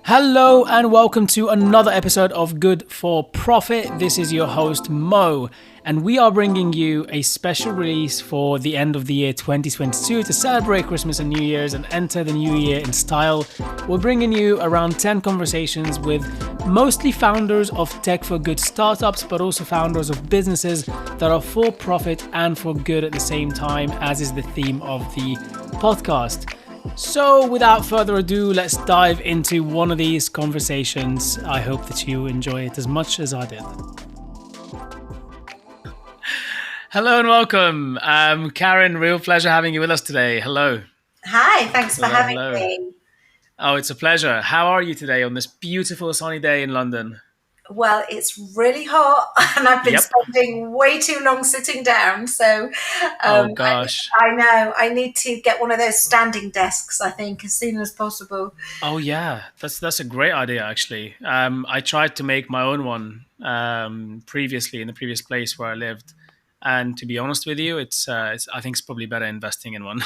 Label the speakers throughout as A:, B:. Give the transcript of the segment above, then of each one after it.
A: Hello and welcome to another episode of Good for Profit. This is your host Mo, and we are bringing you a special release for the end of the year 2022 to celebrate Christmas and New Year's and enter the new year in style. We're bringing you around 10 conversations with mostly founders of tech for good startups, but also founders of businesses that are for profit and for good at the same time, as is the theme of the podcast. So without further ado, let's dive into one of these conversations. I hope that you enjoy it as much as I did. Hello and welcome. Karen, real pleasure having you with us today. Hello.
B: Hi, thanks for having me.
A: Oh, it's a pleasure. How are you today on this beautiful sunny day in London?
B: Well, it's really hot and I've been spending way too long sitting down. So
A: oh gosh.
B: I know I need to get one of those standing desks, I think, as soon as possible.
A: Oh yeah, that's a great idea actually. I tried to make my own one previously in the previous place where I lived. And to be honest with you, I think it's probably better investing in one.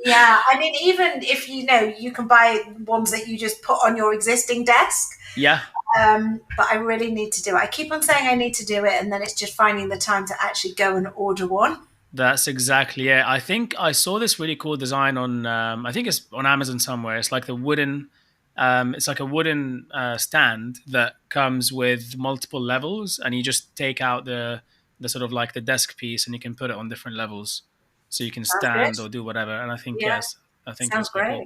B: Yeah, I mean, even if you can buy ones that you just put on your existing desk.
A: Yeah.
B: But I really need to do it. I keep on saying I need to do it, and then it's just finding the time to actually go and order one.
A: That's exactly it. I think I saw this really cool design on, I think it's on Amazon somewhere. It's like it's like a wooden stand that comes with multiple levels, and you just take out the sort of like the desk piece, and you can put it on different levels, so you can stand or do whatever. And I think I think
B: sounds great.
A: Cool.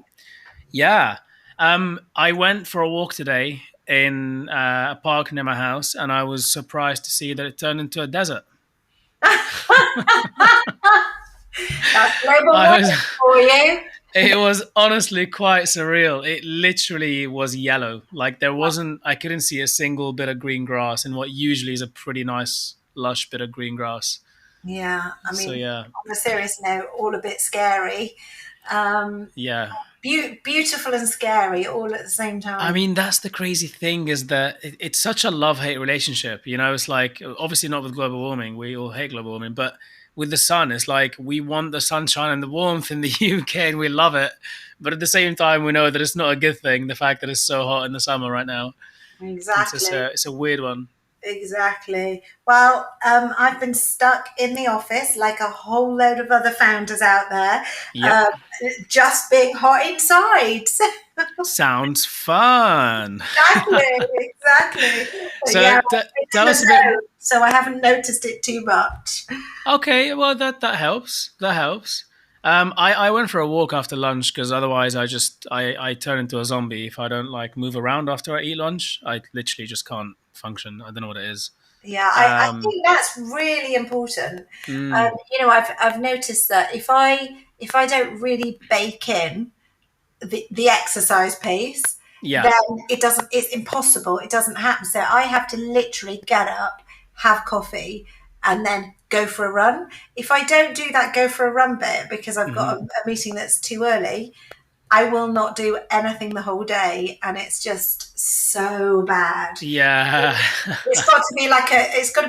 A: Yeah. I went for a walk today in a park near my house, and I was surprised to see that it turned into a desert.
B: That's global warming for you.
A: It was honestly quite surreal. It literally was yellow. Like I couldn't see a single bit of green grass in what usually is a pretty nice, lush bit of green grass.
B: Yeah, I mean, on a serious note, all a bit scary. Beautiful and scary all at the same time.
A: I mean, that's the crazy thing, is that it's such a love-hate relationship. It's like, obviously not with global warming. We all hate global warming, but with the sun, it's like we want the sunshine and the warmth in the UK and we love it. But at the same time, we know that it's not a good thing, the fact that it's so hot in the summer right now.
B: Exactly.
A: It's a weird one.
B: Exactly. Well, I've been stuck in the office like a whole load of other founders out there, just being hot inside.
A: Sounds fun.
B: Exactly.
A: So tell us a bit.
B: So I haven't noticed it too much.
A: Okay, well that helps. That helps. I went for a walk after lunch because otherwise I turn into a zombie if I don't move around after I eat lunch. I literally just can't function. I don't know what it is.
B: Yeah, I think that's really important. I've noticed that if I don't really bake in the exercise pace, then it's impossible. It doesn't happen. So I have to literally get up, have coffee, and then go for a run. If I don't do that go for a run bit because I've got a meeting that's too early, I will not do anything the whole day, and it's just so bad.
A: Yeah.
B: It's got to be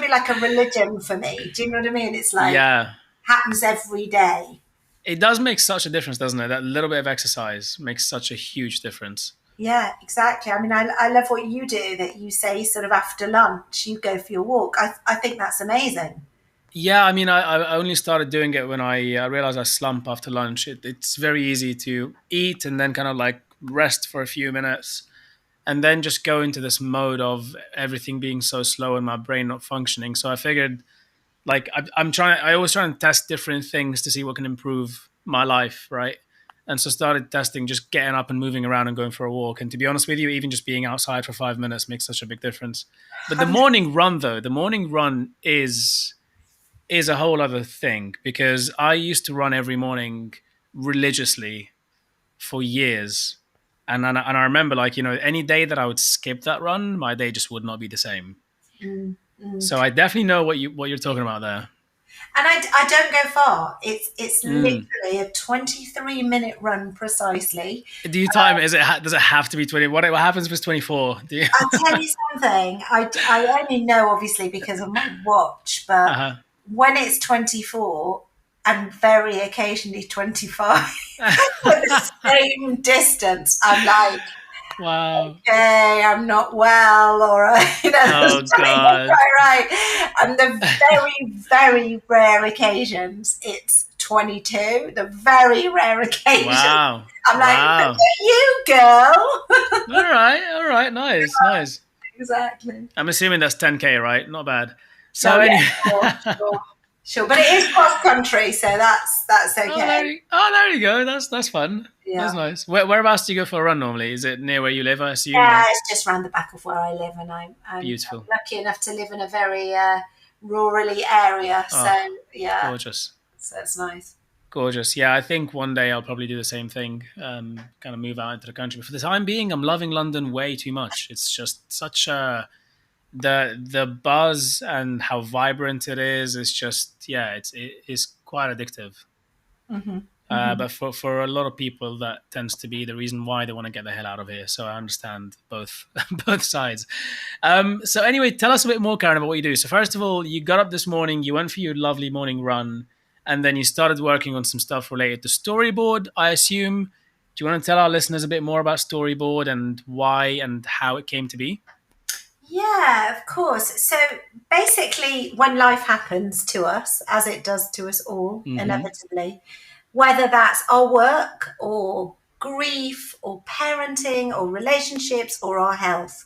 B: like a religion for me. Do you know what I mean? It's like happens every day.
A: It does make such a difference, doesn't it? That little bit of exercise makes such a huge difference.
B: Yeah, exactly. I mean, I love what you do, that you say sort of after lunch, you go for your walk. I think that's amazing.
A: Yeah, I mean, I only started doing it when I realized I slump after lunch. It's very easy to eat and then kind of like rest for a few minutes and then just go into this mode of everything being so slow and my brain not functioning. So I figured, I always try and test different things to see what can improve my life, right? And so started testing just getting up and moving around and going for a walk. And to be honest with you, even just being outside for 5 minutes makes such a big difference. But the morning run is a whole other thing, because I used to run every morning religiously for years. And I remember, any day that I would skip that run, my day just would not be the same. Mm-hmm. So I definitely know what you're talking about there.
B: And I don't go far. It's literally a 23-minute run precisely.
A: Do you time it? Does it have to be 20? What happens if it's 24?
B: I'll tell you something. I only know, obviously, because of my watch, but when it's 24 and very occasionally 25 for the same distance, I'm like,
A: Wow.
B: Okay, I'm not well, or
A: Oh
B: something not
A: God.
B: quite right. And the very, very rare occasions, it's 22. The very rare occasions,
A: Wow.
B: I'm like, look
A: Wow.
B: at you, girl.
A: All right. All right. Nice. Nice.
B: Exactly.
A: I'm assuming that's 10K, right? Not bad.
B: Oh
A: So
B: yeah,
A: anyway.
B: sure, sure, sure. But it is cross country, so that's okay.
A: There you go. That's fun. That's
B: Yeah.
A: nice. Whereabouts do you go for a run normally? Is it near where you live, I assume,
B: Yeah,
A: or
B: it's just round the back of where I live, and I'm
A: beautiful?
B: lucky enough to live in a very rurally area. So
A: Oh,
B: yeah,
A: gorgeous.
B: so it's nice.
A: Gorgeous. Yeah, I think one day I'll probably do the same thing. Kind of move out into the country. But for the time being, I'm loving London way too much. It's just such a the buzz and how vibrant it is just yeah, it is quite addictive.
B: Hmm. Hmm.
A: But for a lot of people, that tends to be the reason why they want to get the hell out of here. So I understand both both sides. So anyway, tell us a bit more, Karen, about what you do. So first of all, you got up this morning, you went for your lovely morning run, and then you started working on some stuff related to StoriBoard, I assume. Do you want to tell our listeners a bit more about StoriBoard and why and how it came to be?
B: Yeah, of course. So basically, when life happens to us, as it does to us all,
A: Mm-hmm.
B: inevitably, whether that's our work or grief or parenting or relationships or our health,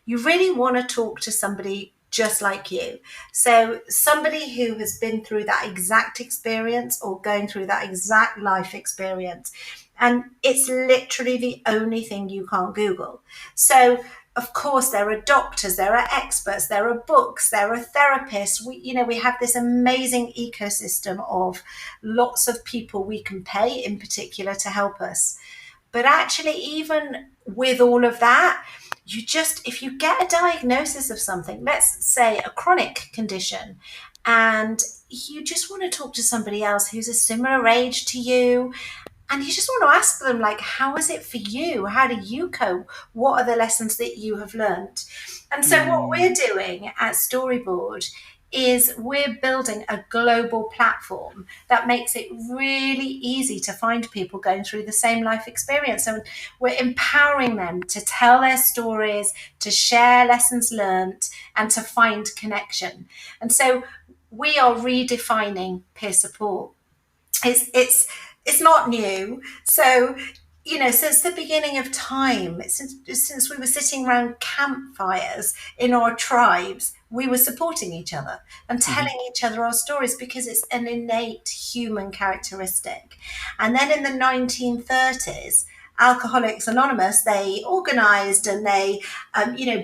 B: you really want to talk to somebody just like you. So, somebody who has been through that exact experience or going through that exact life experience. And it's literally the only thing you can't Google. So, of course, there are doctors, there are experts, there are books, there are therapists. We have this amazing ecosystem of lots of people we can pay in particular to help us. But actually, even with all of that, if you get a diagnosis of something, let's say a chronic condition, and you just want to talk to somebody else who's a similar age to you, and you just want to ask them, like, how is it for you? How do you cope? What are the lessons that you have learned? And so, what
A: Mm,
B: we're doing at StoriBoard is we're building a global platform that makes it really easy to find people going through the same life experience. And we're empowering them to tell their stories, to share lessons learned, and to find connection. And so, we are redefining peer support. It's not new. So, since the beginning of time, since we were sitting around campfires in our tribes, we were supporting each other and
A: mhm,
B: telling each other our stories because it's an innate human characteristic. And then in the 1930s, Alcoholics Anonymous, they organized and they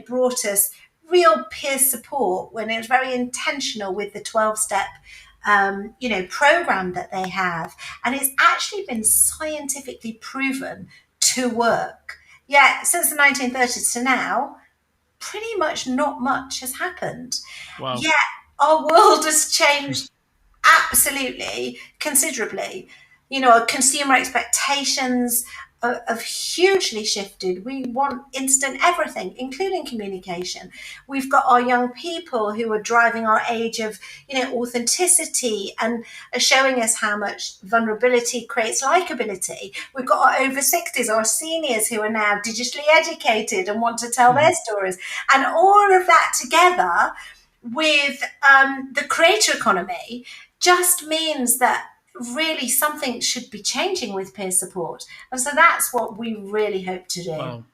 B: brought us real peer support when it was very intentional with the 12-step program that they have, and it's actually been scientifically proven to work. Yeah, since the 1930s to now, pretty much not much has happened.
A: wow.
B: Yet our world has changed absolutely considerably. Our consumer expectations have hugely shifted. We want instant everything, including communication. We've got our young people who are driving our age of, authenticity and are showing us how much vulnerability creates likability. We've got our over 60s, our seniors who are now digitally educated and want to tell their
A: Mhm.
B: stories. And all of that together with the creator economy just means that really something should be changing with peer support. And so that's what we really hope to do.
A: Wow.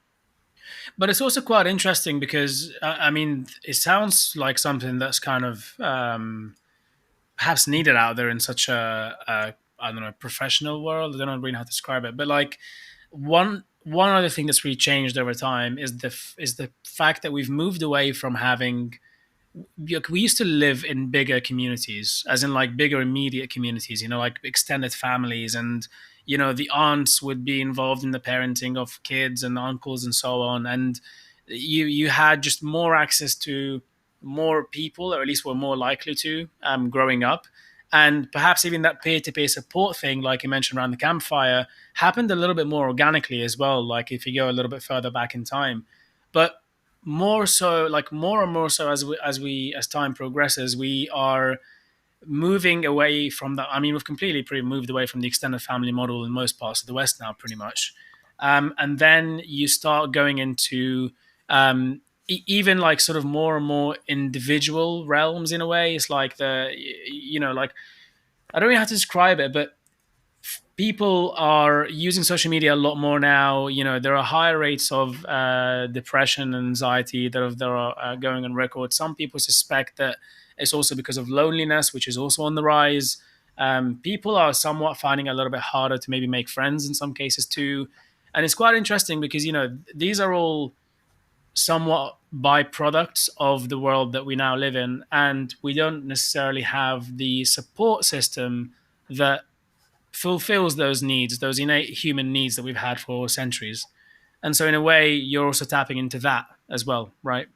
A: But it's also quite interesting because I mean, it sounds like something that's kind of perhaps needed out there in such a I don't know professional world. I don't know really how to describe it, but like one other thing that's really changed over time is the fact that we've moved away from having we used to live in bigger communities, as in like bigger immediate communities, like extended families, and the aunts would be involved in the parenting of kids and uncles and so on, and you had just more access to more people, or at least were more likely to growing up. And perhaps even that peer-to-peer support thing, like you mentioned around the campfire, happened a little bit more organically as well, like if you go a little bit further back in time. But more so, like more and more so, as time progresses, we are moving away from that. I mean, we've completely pretty moved away from the extended family model in most parts of the West now, pretty much. and then you start going into even like sort of more and more individual realms in a way. It's like like I don't know how to describe it, but people are using social media a lot more now. There are higher rates of depression and anxiety that are going on record. Some people suspect that it's also because of loneliness, which is also on the rise. People are somewhat finding it a little bit harder to maybe make friends in some cases too. And it's quite interesting because, these are all somewhat byproducts of the world that we now live in. And we don't necessarily have the support system that fulfills those needs, those innate human needs that we've had for centuries. And so, in a way, you're also tapping into that as well, right?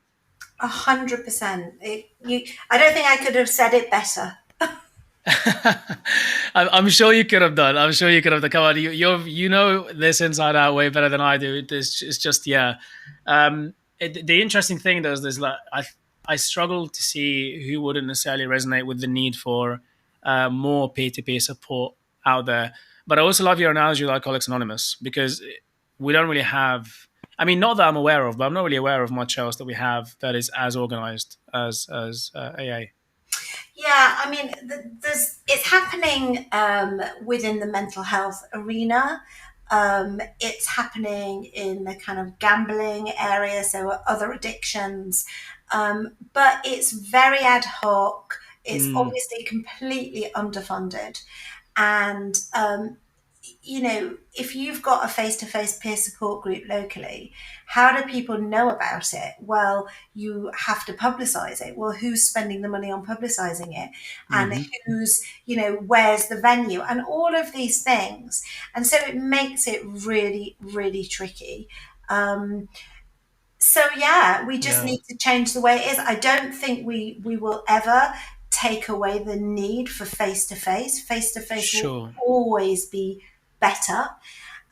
B: 100%. I don't think I could have said it better.
A: I'm sure you could have done. I'm sure you could have done. Come on, you know this inside out way better than I do. It's just yeah. The interesting thing though is there's like I struggle to see who wouldn't necessarily resonate with the need for more peer-to-peer support out there. But I also love your analogy with Alcoholics Anonymous because we don't really have. I mean, not that I'm aware of, but I'm not really aware of much else that we have that is as organized as AA.
B: Yeah, I mean, it's happening within the mental health arena. It's happening in the kind of gambling area, so other addictions. But it's very ad hoc. It's obviously completely underfunded. And if you've got a face-to-face peer support group locally, how do people know about it? Well, you have to publicize it. Well, who's spending the money on publicizing it? And where's the venue? And all of these things. And so it makes it really, really tricky. So yeah, we just need to change the way it is. I don't think we will ever take away the need for face-to-face. Face-to-face will always be better.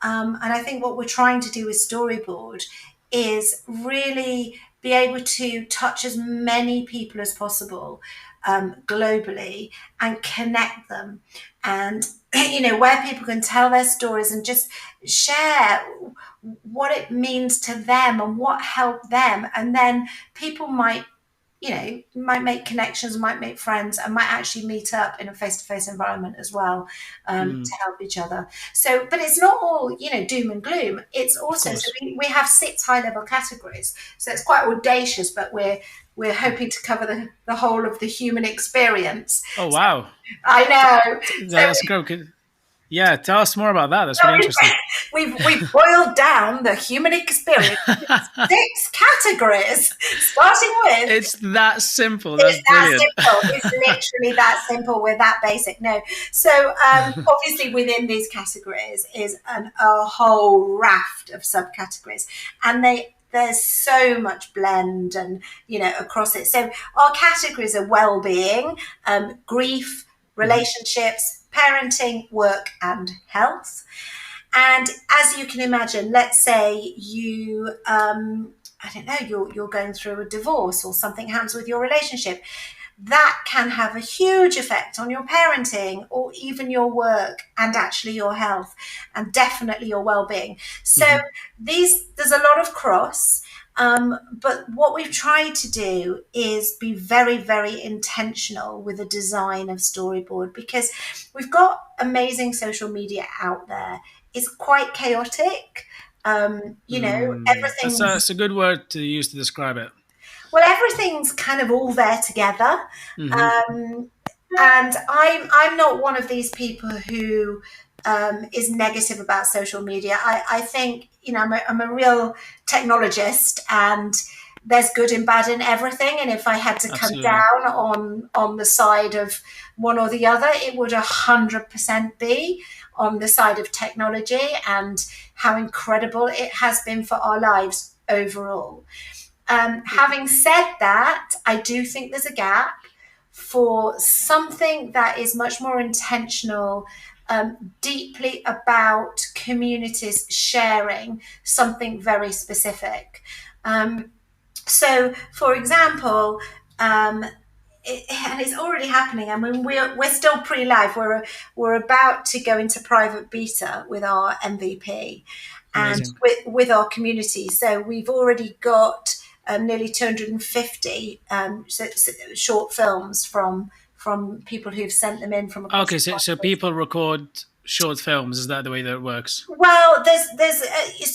B: And I think what we're trying to do with StoriBoard is really be able to touch as many people as possible globally and connect them. And, where people can tell their stories and just share what it means to them and what helped them. And then people might make connections, might make friends, and might actually meet up in a face-to-face environment as well to help each other. So, but it's not all, doom and gloom. It's also, so we have 6 high-level categories. So it's quite audacious, but we're hoping to cover the whole of the human experience.
A: Oh, wow.
B: So, I know.
A: That's great. Yeah, tell us more about that. That's really interesting.
B: We've boiled down the human experience into 6 categories, starting with...
A: It's that simple. That's brilliant.
B: It's literally that simple. We're that basic. No. So obviously within these categories is a whole raft of subcategories. And there's so much blend and, across it. So our categories are well-being, grief, relationships, parenting, work, and health. And as you can imagine, let's say you, you're going through a divorce or something happens with your relationship. That can have a huge effect on your parenting or even your work and actually your health and definitely your well-being. So there's a lot of cross. But what we've tried to do is be very, very intentional with the design of StoriBoard because we've got amazing social media out there. It's quite chaotic. Everything.
A: That's a good word to use to describe it.
B: Well, everything's kind of all there together. And I'm not one of these people who is negative about social media. I think, I'm a real technologist and there's good and bad in everything. And if I had to come down on the side of one or the other, it would 100% be on the side of technology and how incredible it has been for our lives overall. Having said that, I do think there's a gap for something that is much more intentional, deeply about communities sharing something very specific. So, for example, and it's already happening. I mean, we're still pre-live. We're about to go into private beta with our MVP, and
A: Amazing.
B: with our community. So we've already got nearly 250 short films from people who've sent them in from across
A: Okay,
B: the
A: so
B: country.
A: people record short films. Is that the way that it works?
B: Well, there's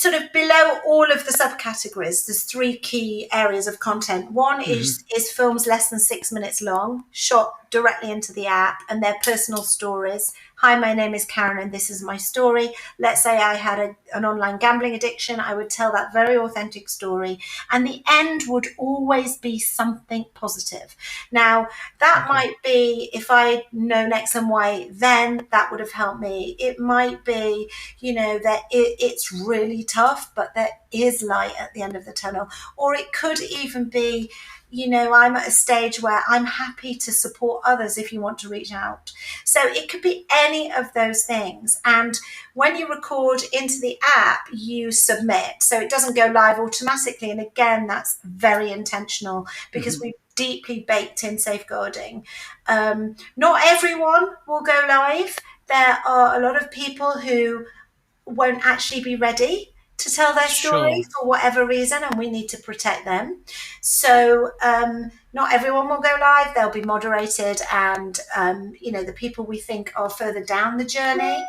B: sort of below all of the subcategories. There's three key areas of content. One
A: Hmm.
B: is films less than 6 minutes long, shot directly into the app, and they're personal stories. Hi, my name is Karen, and this is my story. Let's say I had an online gambling addiction. I would tell that very authentic story, and the end would always be something positive. Now, that
A: Okay.
B: might be if I known X and Y, then that would have helped me. It might be, that it's really tough, but there is light at the end of the tunnel. Or it could even be, I'm at a stage where I'm happy to support others if you want to reach out. So it could be any of those things. And when you record into the app, you submit. So it doesn't go live automatically. And again, that's very intentional because
A: Hmm.
B: we've deeply baked in safeguarding. Not everyone will go live. There are a lot of people who won't actually be ready to tell their story
A: Sure.
B: for whatever reason, and we need to protect them. So not everyone will go live. They'll be moderated, and the people we think are further down the journey,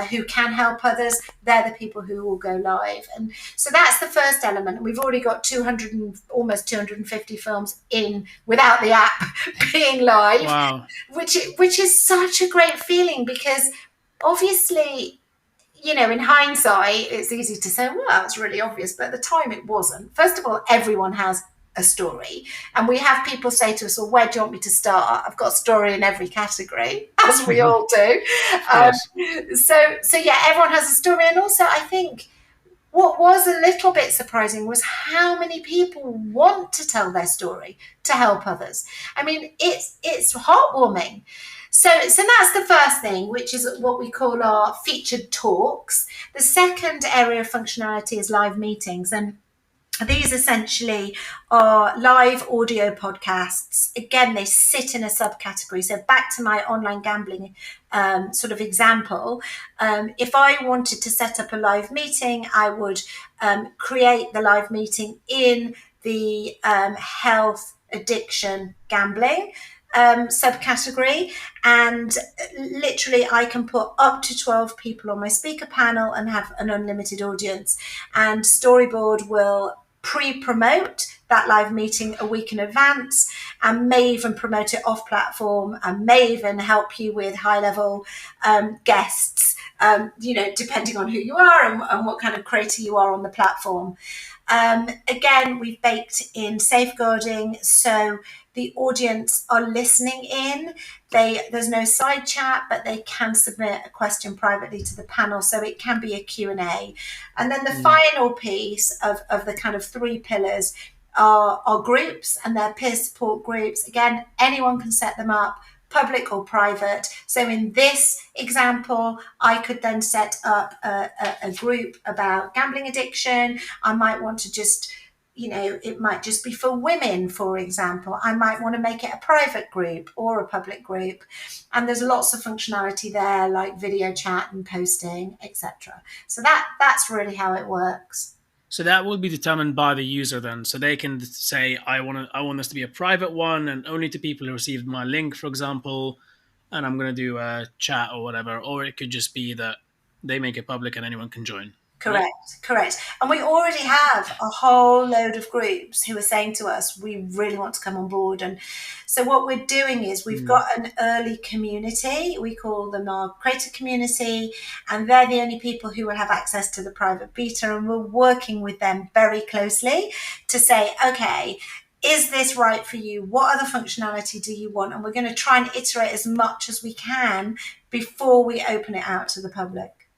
B: who can help others, they're the people who will go live. And so that's the first element. We've already got 200 and almost 250 films in without the app being live,
A: Wow.
B: which is such a great feeling because obviously, in hindsight, it's easy to say, well, that's really obvious. But at the time, it wasn't. First of all, everyone has a story. And we have people say to us, well, where do you want me to start? I've got a story in every category, as we
A: Of
B: all do.
A: course.
B: So yeah, everyone has a story. And also, I think what was a little bit surprising was how many people want to tell their story to help others. I mean, it's heartwarming. So that's the first thing, which is what we call our featured talks. The second area of functionality is live meetings, and these essentially are live audio podcasts. Again, they sit in a subcategory. So back to my online gambling sort of example. If I wanted to set up a live meeting, I would create the live meeting in the health, addiction, gambling subcategory, and literally I can put up to 12 people on my speaker panel and have an unlimited audience, and StoriBoard will pre-promote that live meeting a week in advance and may even promote it off platform and may even help you with high level guests, depending on who you are and what kind of creator you are on the platform. Again, we've baked in safeguarding, so the audience are listening in. There's no side chat, but they can submit a question privately to the panel, so it can be a Q&A. And then the final piece of the kind of three pillars are groups, and they're peer support groups. Again, anyone can set them up, public or private. So in this example, I could then set up a group about gambling addiction. I might want to just, it might just be for women, for example. I might want to make it a private group or a public group. And there's lots of functionality there, like video chat and posting, etc. So that's really how it works.
A: So that will be determined by the user then. So they can say, I want this to be a private one and only to people who received my link, for example, and I'm going to do a chat or whatever. Or it could just be that they make it public and anyone can join. Right?
B: Correct. And we already have a whole load of groups who are saying to us, we really want to come on board. And so what we're doing is we've got an early community. We call them our creator community, and they're the only people who will have access to the private beta. And we're working with them very closely to say, okay, is this right for you? What other functionality do you want? And we're going to try and iterate as much as we can before we open it out to the public.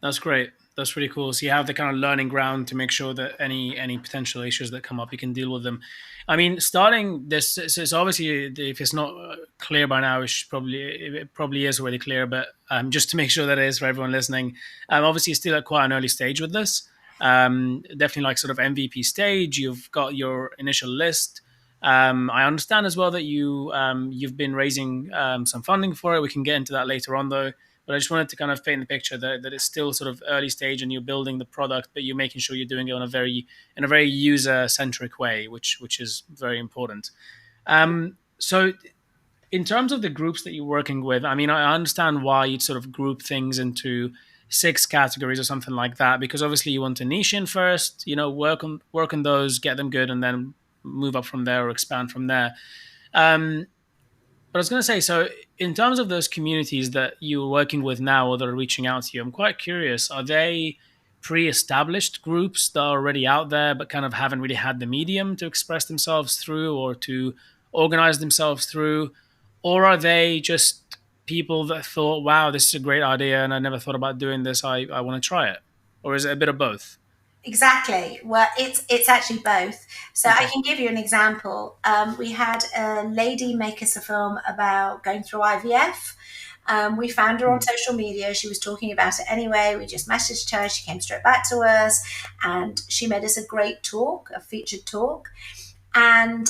A: That's great. That's really cool. So you have the kind of learning ground to make sure that any potential issues that come up, you can deal with them. I mean, starting this, so it's obviously, if it's not clear by now, it probably is already clear. But just to make sure that it is for everyone listening, obviously, you're still at quite an early stage with this. Definitely like sort of MVP stage. You've got your initial list. I understand as well that you've been raising some funding for it. We can get into that later on, though. But I just wanted to kind of paint the picture that it's still sort of early stage and you're building the product, but you're making sure you're doing it in a very user centric way, which is very important. So in terms of the groups that you're working with, I mean, I understand why you'd sort of group things into 6 categories or something like that, because obviously you want to niche in first, work on those, get them good, and then move up from there or expand from there. Um, but I was going to say, so in terms of those communities that you're working with now or that are reaching out to you, I'm quite curious. Are they pre-established groups that are already out there, but kind of haven't really had the medium to express themselves through or to organize themselves through? Or are they just people that thought, wow, this is a great idea and I never thought about doing this. I want to try it? Or is it a bit of both?
B: Exactly. Well, it's actually both. So I
A: Okay.
B: can give you an example. We had a lady make us a film about going through IVF. We found her on
A: Hmm.
B: social media. She was talking about it anyway. We just messaged her. She came straight back to us, and she made us a great talk, a featured talk. And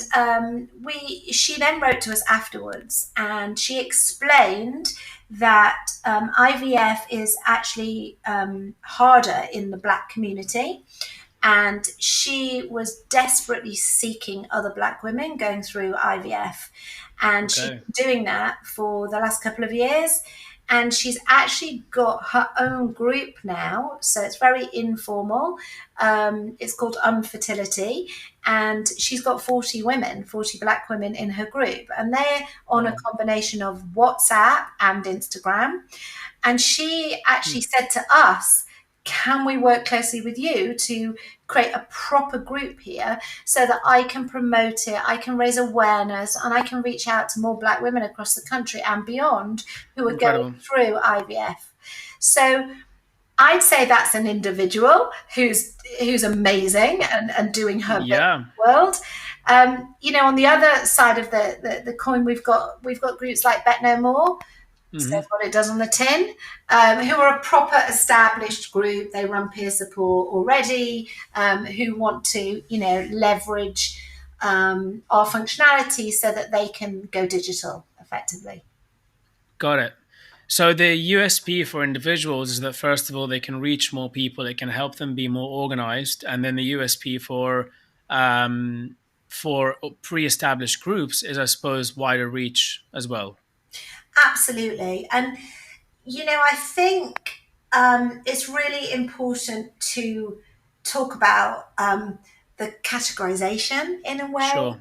B: she then wrote to us afterwards, and she explained that IVF is actually harder in the Black community, and she was desperately seeking other Black women going through IVF, and she's
A: Okay.
B: been doing that for the last couple of years. And she's actually got her own group now, so it's very informal. It's called Unfertility, and she's got 40 women, 40 Black women in her group, and they're on a
A: Wow.
B: combination of WhatsApp and Instagram. And she
A: Hmm.
B: actually said to us, can we work closely with you to create a proper group here so that I can promote it, I can raise awareness, and I can reach out to more Black women across the country and beyond who are going
A: Incredible.
B: through IVF? So I'd say that's an individual who's amazing and doing her bit in
A: Yeah.
B: the world. On the other side of the coin, we've got groups like Bet No More,
A: Hmm.
B: says what it does on the tin, who are a proper established group. They run peer support already, who want to, leverage our functionality so that they can go digital effectively.
A: Got it. So the USP for individuals is that first of all they can reach more people, it can help them be more organized, and then the USP for pre-established groups is, I suppose, wider reach as well.
B: Absolutely. And I think it's really important to talk about the categorization in a way.
A: Sure.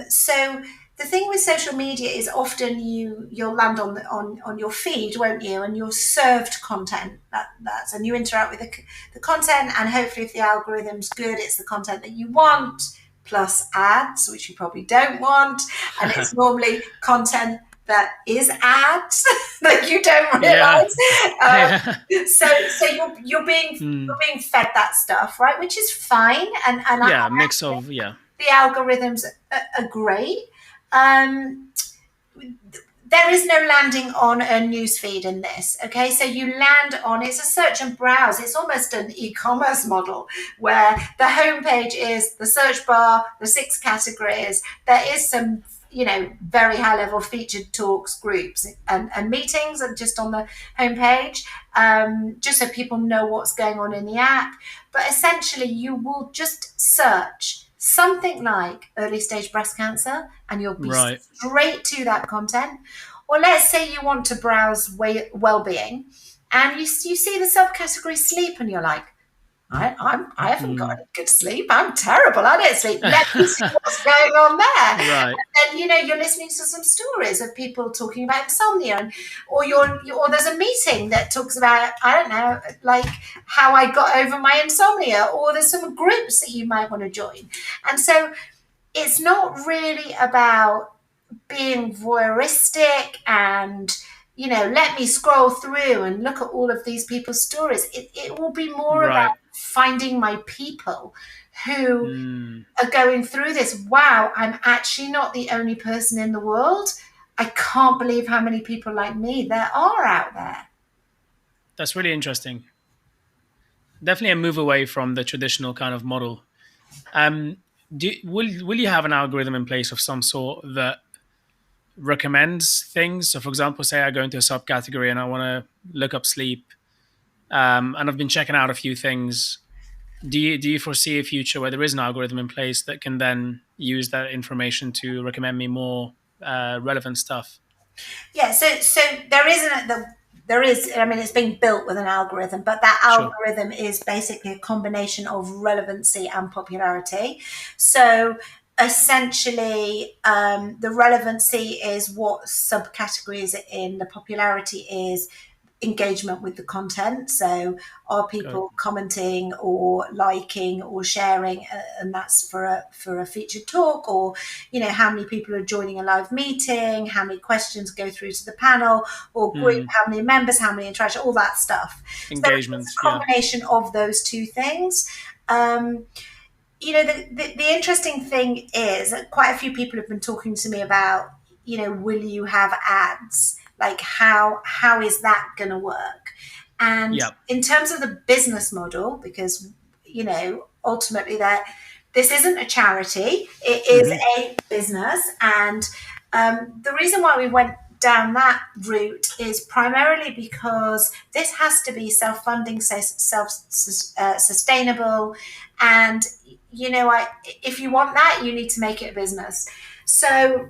B: So the thing with social media is often you'll land on your feed, won't you? And you're served content and you interact with the content, and hopefully if the algorithm's good, it's the content that you want plus ads, which you probably don't want, and it's normally content that is ads that you don't
A: Yeah.
B: realize.
A: Yeah.
B: So you're
A: Hmm.
B: being fed that stuff, right? Which is fine, and
A: Yeah. Mix of yeah.
B: the algorithms are great. Um, there is no landing on a newsfeed in this. Okay, so you land on, it's a search and browse. It's almost an e-commerce model where the homepage is the search bar, the 6 categories. There is some, very high level featured talks, groups, and meetings, and just on the homepage, just so people know what's going on in the app. But essentially, you will just search something like early stage breast cancer, and you'll be
A: Right.
B: straight to that content. Or let's say you want to browse well-being, and you see the subcategory sleep, and you're like, I haven't got
A: Hmm.
B: any good sleep. I'm terrible. I don't sleep. Let me see what's going on there.
A: Right.
B: And you're listening to some stories of people talking about insomnia, or there's a meeting that talks about, I don't know, like how I got over my insomnia, or there's some groups that you might want to join. And so it's not really about being voyeuristic and let me scroll through and look at all of these people's stories. It will be more about
A: Right.
B: finding my people who
A: Hmm.
B: are going through this. Wow, I'm actually not the only person in the world. I can't believe how many people like me there are out there.
A: That's really interesting. Definitely a move away from the traditional kind of model. Um, will you have an algorithm in place of some sort that recommends things. So, for example, say I go into a subcategory and I want to look up sleep, and I've been checking out a few things. Do you foresee a future where there is an algorithm in place that can then use that information to recommend me more relevant stuff?
B: Yeah, so there is, I mean, it's being built with an algorithm, but that
A: Sure.
B: algorithm is basically a combination of relevancy and popularity. So essentially, the relevancy is what subcategories are in, the popularity is engagement with the content. So are
A: Got it.
B: people commenting or liking or sharing, and that's for a featured talk, or how many people are joining a live meeting, how many questions go through to the panel or group,
A: Mm.
B: how many members, how many interactions, all that stuff. So it's
A: Engagement.
B: a
A: Yeah.
B: combination of those two things. um, the interesting thing is that quite a few people have been talking to me about, will you have ads? Like how is that going to work? And
A: Yeah.
B: in terms of the business model, because ultimately that this isn't a charity, it is
A: Hmm.
B: a business, and the reason why we went down that route is primarily because this has to be self-funding, sustainable, and if you want that, you need to make it a business. So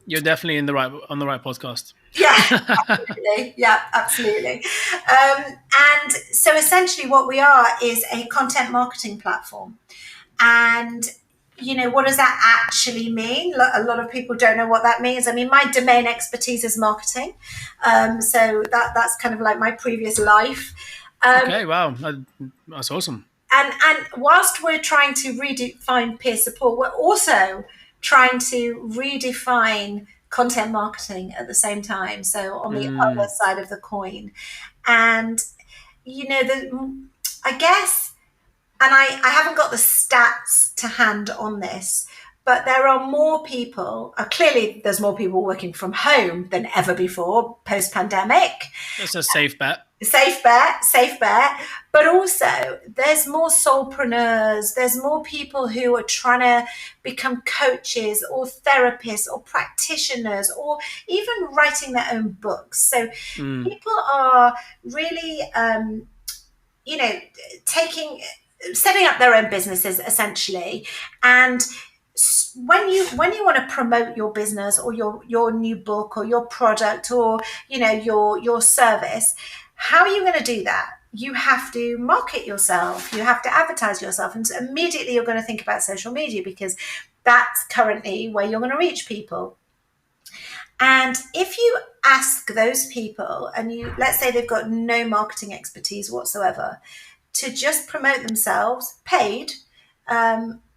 A: You're definitely in the right on the right podcast.
B: yeah, absolutely. Yeah, absolutely. And so essentially, what we are is a content marketing platform. And what does that actually mean? A lot of people don't know what that means. I mean, my domain expertise is marketing, so that's kind of like my previous life. Um,
A: Okay. Wow. That's awesome.
B: and whilst we're trying to redefine peer support, we're also trying to redefine content marketing at the same time. So on the other
A: Mm.
B: side of the coin, and I guess, and I haven't got the stats to hand on this, but there are more people. Clearly, there's more people working from home than ever before post pandemic.
A: That's a safe bet.
B: Safe bet, safe bet. But also, there's more solopreneurs, there's more people who are trying to become coaches or therapists or practitioners or even writing their own books. So
A: Mm.
B: people are really, you know, taking, setting up their own businesses essentially. And when you want to promote your business or your new book or your product or your service, how are you going to do that? You have to market yourself, you have to advertise yourself, and so immediately you're going to think about social media because that's currently where you're going to reach people. And if you ask those people, and you, let's say they've got no marketing expertise whatsoever, to just promote themselves paid,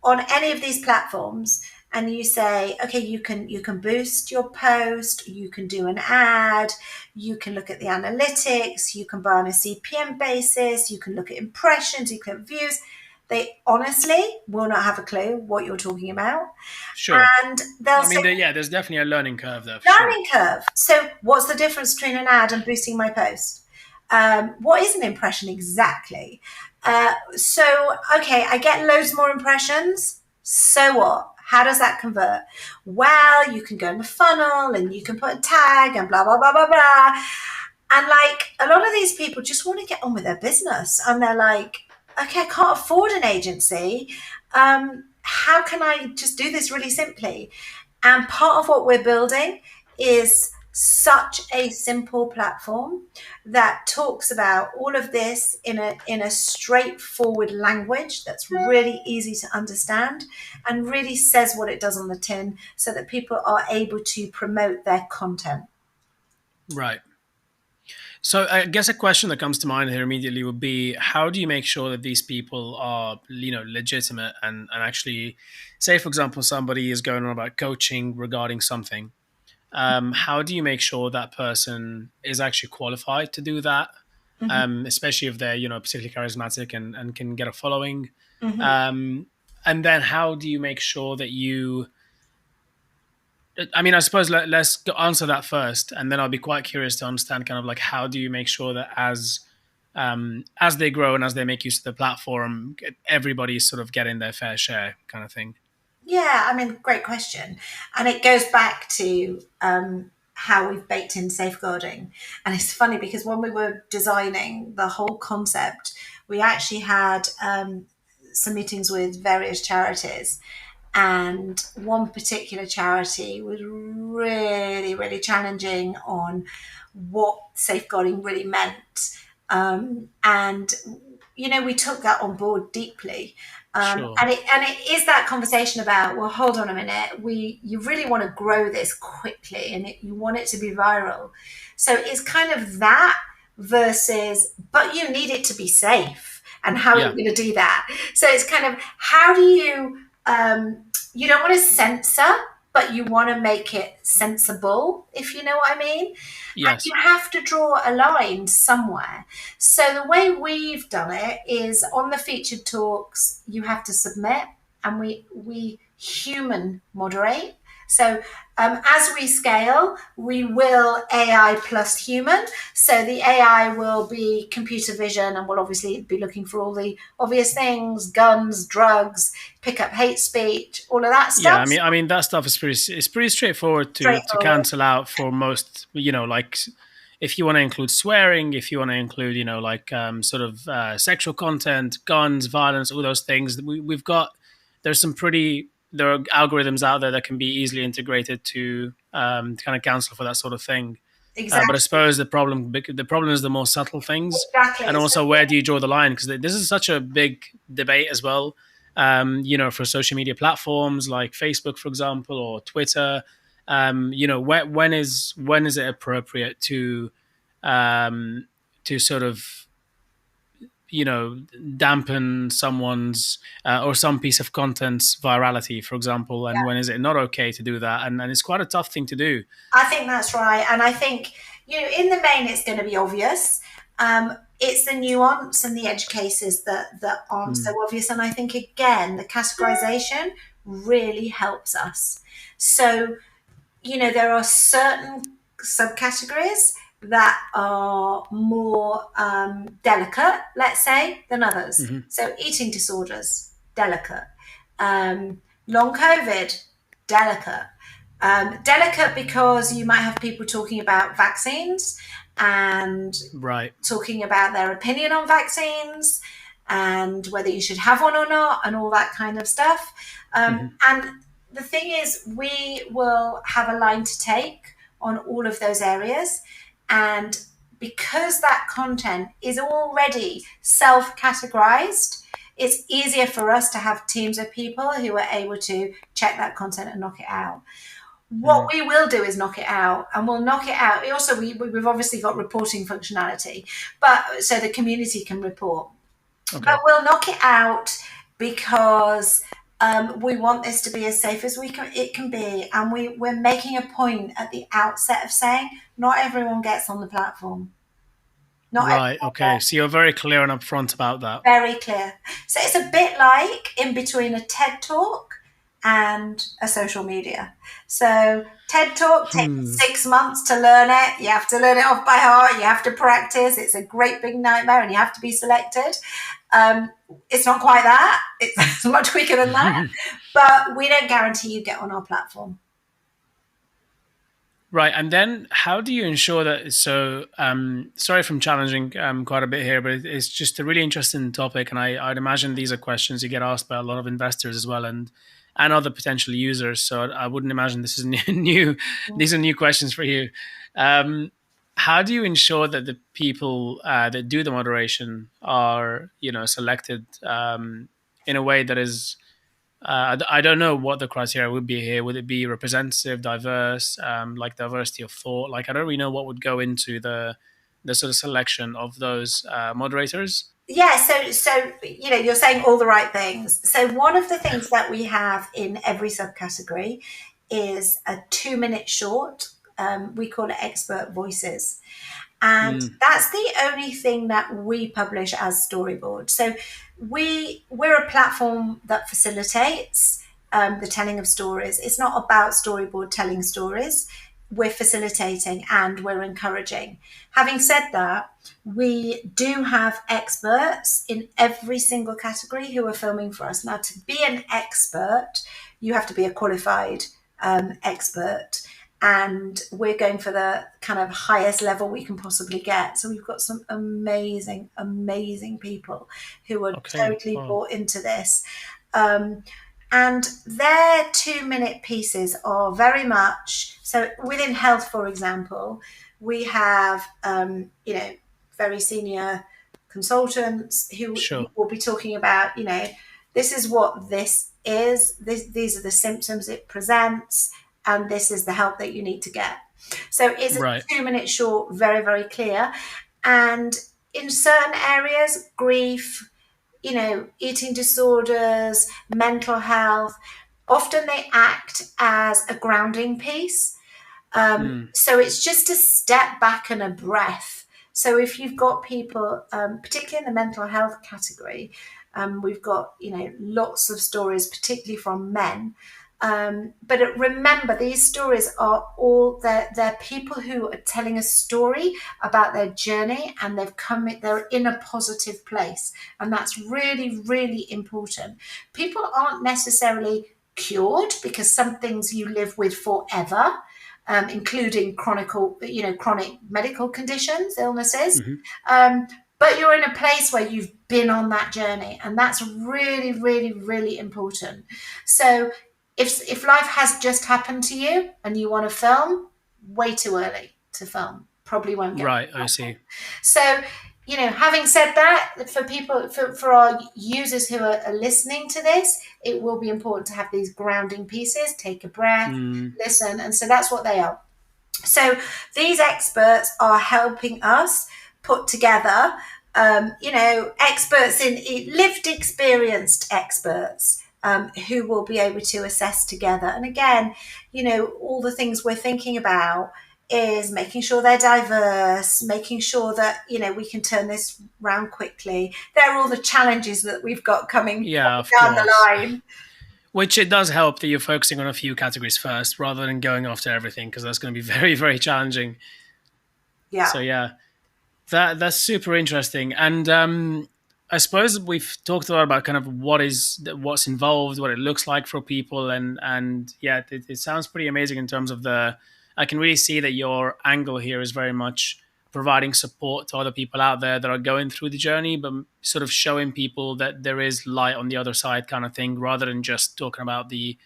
B: on any of these platforms, and you say, okay, you can boost your post, you can do an ad, you can look at the analytics, you can buy on a CPM basis, you can look at impressions, you can look at views. They honestly will not have a clue what you're talking about,
A: Sure.
B: and they'll
A: I
B: say
A: mean, yeah, there's definitely a learning curve there for sure.
B: learning curve. So, what's the difference between an ad and boosting my post? What is an impression exactly? So, okay, I get loads more impressions. So what? How does that convert? Well, you can go in the funnel and you can put a tag and blah, blah, blah, blah, blah. And like a lot of these people just want to get on with their business. And they're like, okay, I can't afford an agency. How can I just do this really simply? And part of what we're building is such a simple platform that talks about all of this in a straightforward language that's really easy to understand and really says what it does on the tin so that people are able to promote their content.
A: Right. So I guess a question that comes to mind here immediately would be, how do you make sure that these people are, legitimate and actually, say, for example, somebody is going on about coaching regarding something. How do you make sure that person is actually qualified to do that?
B: Mhm,
A: Especially if they're, particularly charismatic and can get a following.
B: mhm.
A: Um, and then how do you make sure that you, I mean, I suppose let's answer that first, and then I'll be quite curious to understand kind of like how do you make sure that as they grow and as they make use of the platform, everybody's sort of getting their fair share, kind of thing.
B: Yeah, I mean, great question. And it goes back to how we've baked in safeguarding. And it's funny because when we were designing the whole concept, we actually had some meetings with various charities. And one particular charity was really, really challenging on what safeguarding really meant. And we took that on board deeply.
A: Sure.
B: And it is that conversation about, well, hold on a minute, you really want to grow this quickly, and you want it to be viral. So it's kind of that versus, but you need it to be safe, and how are you
A: Yeah.
B: going to do that? So it's kind of, how do you, you don't want to censor, but you want to make it sensible, if you know what I mean. And you
A: Yes.
B: have to draw a line somewhere. So the way we've done it is, on the featured talks, you have to submit, and we human moderate. So as we scale, we will AI plus human. So the AI will be computer vision, and will obviously be looking for all the obvious things: guns, drugs, pick up hate speech, all of that
A: Yeah,
B: stuff.
A: I mean that stuff is pretty straightforward to
B: Straightforward.
A: cancel out for most. Like if you want to include swearing, if you want to include, like sort of sexual content, guns, violence, all those things. We've got there's some pretty there are algorithms out there that can be easily integrated to kind of cancel for that sort of thing. But I
B: Exactly.
A: suppose the problem is the more subtle things,
B: Exactly.
A: and
B: So
A: also where do you draw the line? Because this is such a big debate as well. For social media platforms like Facebook, for example, or Twitter. When is it appropriate to sort of dampen someone's or some piece of content's virality, for example, and when is it not okay to do that? And it's quite a tough thing to do.
B: I think that's right. And I think, in the main, it's going to be obvious. It's the nuance and the edge cases that aren't so
A: Mm.
B: obvious. And I think, again, the categorization really helps us. So, there are certain subcategories that are more delicate, let's say, than others.
A: Hmm.
B: So, eating disorders, delicate. Long COVID, delicate. Delicate because you might have people talking about vaccines and
A: Right.
B: talking about their opinion on vaccines and whether you should have one or not, and all that kind of stuff.
A: Hmm.
B: And the thing is, we will have a line to take on all of those areas. And because that content is already self categorized, it's easier for us to have teams of people who are able to check that content and knock it out. What
A: Mm.
B: we will do is knock it out, and we'll knock it out. Also, we've obviously got reporting functionality, but so the community can report. But
A: Okay.
B: we'll knock it out because we want this to be as safe as it can be, and we're making a point at the outset of saying not everyone gets on the platform. Not
A: Right.
B: everyone
A: Okay.
B: gets.
A: So you're very clear and upfront about that.
B: Very clear. So it's a bit like in between a TED talk and a social media. So TED talk takes
A: Hmm.
B: 6 months to learn it. You have to learn it off by heart. You have to practice. It's a great big nightmare, and you have to be selected. Um, it's not quite that. It's much quicker than that. But we don't guarantee you get on our platform.
A: Right, and then how do you ensure that? So, sorry if I'm challenging quite a bit here, but it's just a really interesting topic, and I'd imagine these are questions you get asked by a lot of investors as well, and other potential users. So I wouldn't imagine this is new. These are new questions for you. Um, how do you ensure that the people that do the moderation are, selected in a way that is I don't know what the criteria would be here. Would it be representative, diverse, like diversity of thought? Like I don't really know what would go into the sort of selection of those moderators.
B: Yeah, so you're saying all the right things. So one of the things that we have in every subcategory is a 2 minute short. We call it expert voices. And
A: Mm,
B: that's the only thing that we publish as StoriBoard. So we're a platform that facilitates the telling of stories. It's not about StoriBoard telling stories. We're facilitating and we're encouraging. Having said that, we do have experts in every single category who are filming for us. Now, to be an expert, you have to be a qualified expert. And we're going for the kind of highest level we can possibly get. So we've got some amazing, amazing people who are
A: Okay.
B: totally
A: Wow.
B: bought into this. Um, and their 2 minute pieces are very much so within health, for example, we have, very senior consultants who
A: Sure.
B: will be talking about, this is what this is, these are the symptoms it presents, and this is the help that you need to get. So it's a
A: Right.
B: 2 minute short, very, very clear. And in certain areas, grief, eating disorders, mental health, often they act as a grounding piece. So it's just a step back and a breath. So if you've got people, particularly in the mental health category, we've got lots of stories, particularly from men. But remember, these stories are all they're people who are telling a story about their journey, and they're in a positive place, and that's really, really important. People aren't necessarily cured, because some things you live with forever, including chronic medical conditions, illnesses.
A: Mm-hmm.
B: Um, but you're in a place where you've been on that journey, and that's really, really, really important. So if life has just happened to you and you want to film, way too early to film. Probably won't get
A: Right. I
B: that.
A: see.
B: So, having said that, for people, for our users who are listening to this, it will be important to have these grounding pieces, take a breath, listen. And so that's what they are. So these experts are helping us put together, experts in lived experienced experts, who will be able to assess together. And again, all the things we're thinking about is making sure they're diverse, making sure that, we can turn this round quickly. They're all the challenges that we've got coming
A: Yeah, of
B: down the
A: course.
B: line.
A: Which it does help that you're focusing on a few categories first rather than going after everything, because that's going to be very, very challenging.
B: Yeah.
A: So yeah, that's super interesting. And I suppose we've talked a lot about kind of what's involved, what it looks like for people, and yeah, it sounds pretty amazing in terms of the. I can really see that your angle here is very much providing support to other people out there that are going through the journey, but sort of showing people that there is light on the other side, kind of thing, rather than just talking about the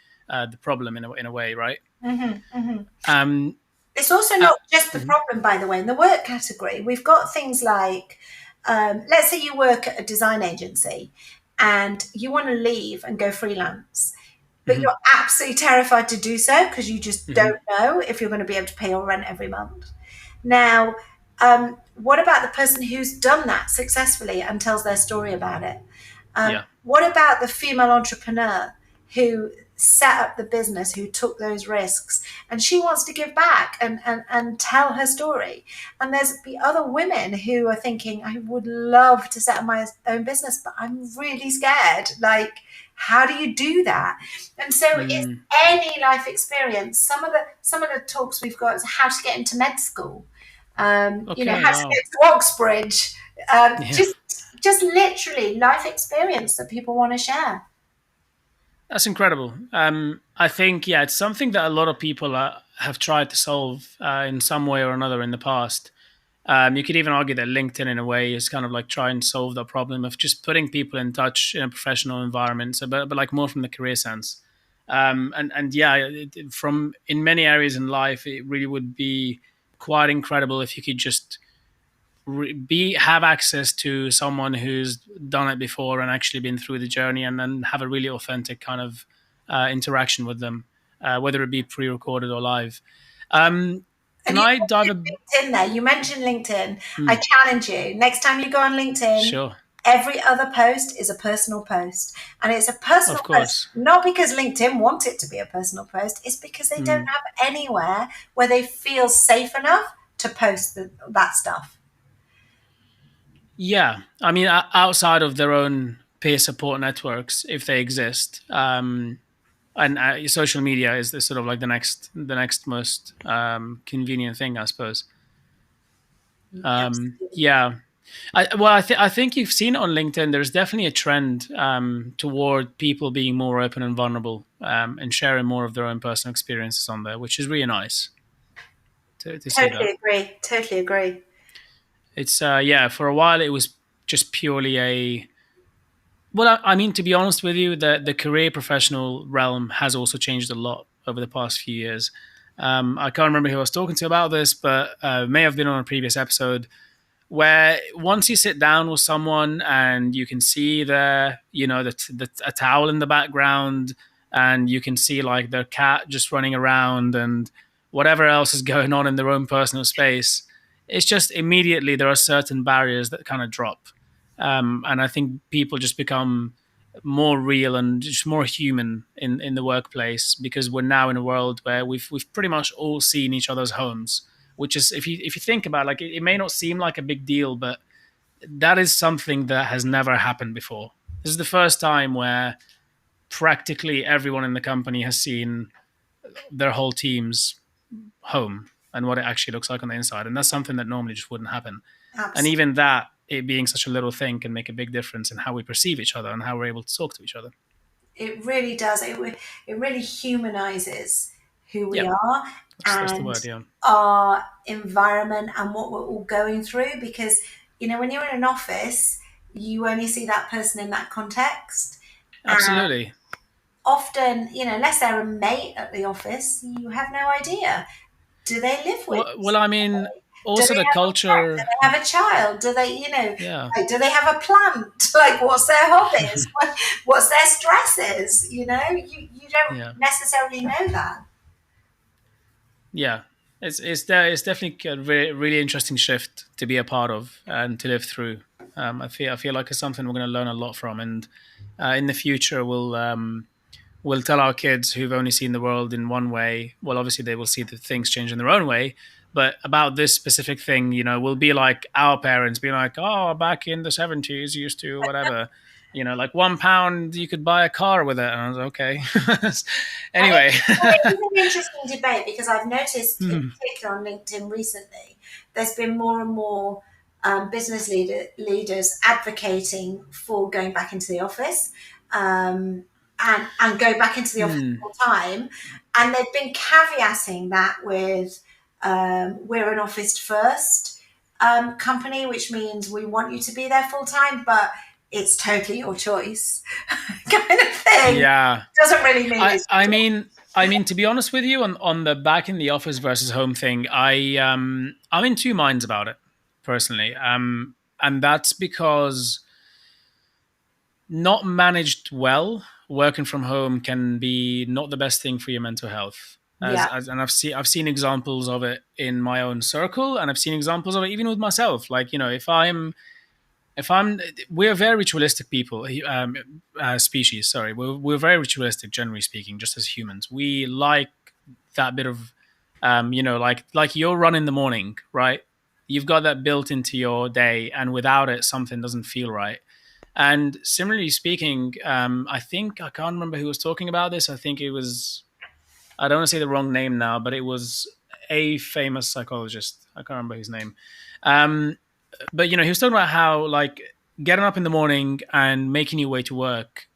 A: problem in a way, right?
B: Mm-hmm, mm-hmm.
A: Um,
B: It's also
A: uh,
B: not just the
A: mhm,
B: problem, by the way. In the work category, we've got things like, let's say you work at a design agency and you want to leave and go freelance, but
A: mhm,
B: you're absolutely terrified to do so because you just
A: mhm.
B: don't know if you're going to be able to pay your rent every month. Now, what about the person who's done that successfully and tells their story about it?
A: Yeah.
B: What about the female entrepreneur who set up the business, who took those risks, and she wants to give back and tell her story? And there's the other women who are thinking, I would love to set up my own business, but I'm really scared. Like, how do you do that? And so it's
A: Mm.
B: any life experience. Some of the talks we've got is how to get into med school,
A: Okay.
B: how to
A: Wow.
B: get to Oxbridge,
A: Yeah.
B: just literally life experience that people want to share.
A: That's incredible. I think, yeah, it's something that a lot of people have tried to solve in some way or another in the past. You could even argue that LinkedIn, in a way, is kind of like trying to solve the problem of just putting people in touch in a professional environment. So, but like more from the career sense. And yeah, from in many areas in life, it really would be quite incredible if you could just have access to someone who's done it before and actually been through the journey, and then have a really authentic kind of interaction with them, whether it be pre-recorded or live. Can
B: And you
A: I dive
B: mentioned LinkedIn there. You mentioned LinkedIn. I
A: hmm,
B: challenge you. Next time you go on LinkedIn,
A: sure,
B: every other post is a personal post. And it's a personal
A: of
B: post,
A: course.
B: not because LinkedIn want it to be a personal post, it's because they don't
A: Hmm.
B: have anywhere where they feel safe enough to post that stuff.
A: Yeah, I mean, outside of their own peer support networks, if they exist, and social media is the sort of like the next most convenient thing, I suppose.
B: Absolutely.
A: Yeah, I think you've seen it on LinkedIn. There's definitely a trend toward people being more open and vulnerable. and sharing more of their own personal experiences on there, which is really nice to see that.
B: Totally agree. Totally agree.
A: It's yeah, for a while it was just purely a well, I mean, to be honest with you, the career professional realm has also changed a lot over the past few years. I can't remember who I was talking to about this, but may have been on a previous episode where once you sit down with someone and you can see a towel in the background, and you can see like their cat just running around and whatever else is going on in their own personal space, it's just immediately there are certain barriers that kind of drop, and I think people just become more real and just more human in the workplace, because we're now in a world where we've pretty much all seen each other's homes, which is, if you think about it, like it may not seem like a big deal, but that is something that has never happened before. This is the first time where practically everyone in the company has seen their whole team's home and what it actually looks like on the inside, and that's something that normally just wouldn't happen. And
B: Absolutely.
A: even that, it being such a little thing, can make a big difference in how we perceive each other and how we're able to talk to each other.
B: It really does. It really humanizes who we
A: Yep,
B: are
A: that's the
B: and
A: word. Yeah,
B: our environment and what we're all going through. Because, when you're in an office, you only see that person in that context. And
A: absolutely.
B: often, unless they're a mate at the office, you have no idea. Do they live with
A: Well, I mean,
B: Do
A: also
B: they
A: the
B: have a pet? Do
A: culture.
B: they have a child? Do they,
A: Yeah.
B: like, do they have a plant? Like, what's their hobbies? What's their stresses? You don't
A: Yeah.
B: necessarily know that.
A: Yeah, it's definitely a really interesting shift to be a part of and to live through. I feel like it's something we're going to learn a lot from, and in the future we'll tell our kids who've only seen the world in one way. Well, obviously they will see the things change in their own way, but about this specific thing, we'll be like our parents, be like, oh, back in the 70s, used to whatever. Like £1 you could buy a car with it, and I was okay.
B: And
A: Anyway.
B: it is an interesting debate because I've noticed, in
A: Hmm.
B: particular on LinkedIn recently, there's been more and more business leaders advocating for going back into the office, and go back into the office
A: Hmm.
B: full time. And they've been caveating that with we're an office first company, which means we want you to be there full time, but it's totally your choice, kind of thing.
A: Yeah.
B: Doesn't really mean
A: I
B: it's
A: I mean I mean to be honest with you, on the back in the office versus home thing, I'm in two minds about it personally. And that's because not managed well, working from home can be not the best thing for your mental health.
B: yeah.
A: And I've seen examples of it in my own circle, and I've seen examples of it even with myself. Like, if I'm we're very ritualistic people, species, sorry, we're very ritualistic, generally speaking, just as humans. We like that bit of like your run in the morning, right? You've got that built into your day, and without it something doesn't feel right. And similarly speaking, I think, I can't remember who was talking about this. I think it was, I don't want to say the wrong name now, but it was a famous psychologist. I can't remember his name. um, but he was talking about how, like, getting up in the morning and making your way to work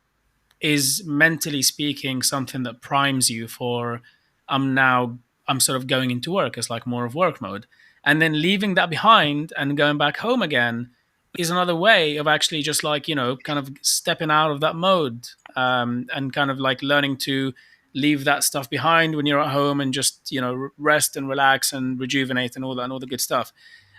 A: is, mentally speaking, something that primes you for, I'm sort of going into work as like more of work mode, and then leaving that behind and going back home again is another way of actually just, like, kind of stepping out of that mode, and kind of like learning to leave that stuff behind when you're at home, and just rest and relax and rejuvenate and all the good stuff.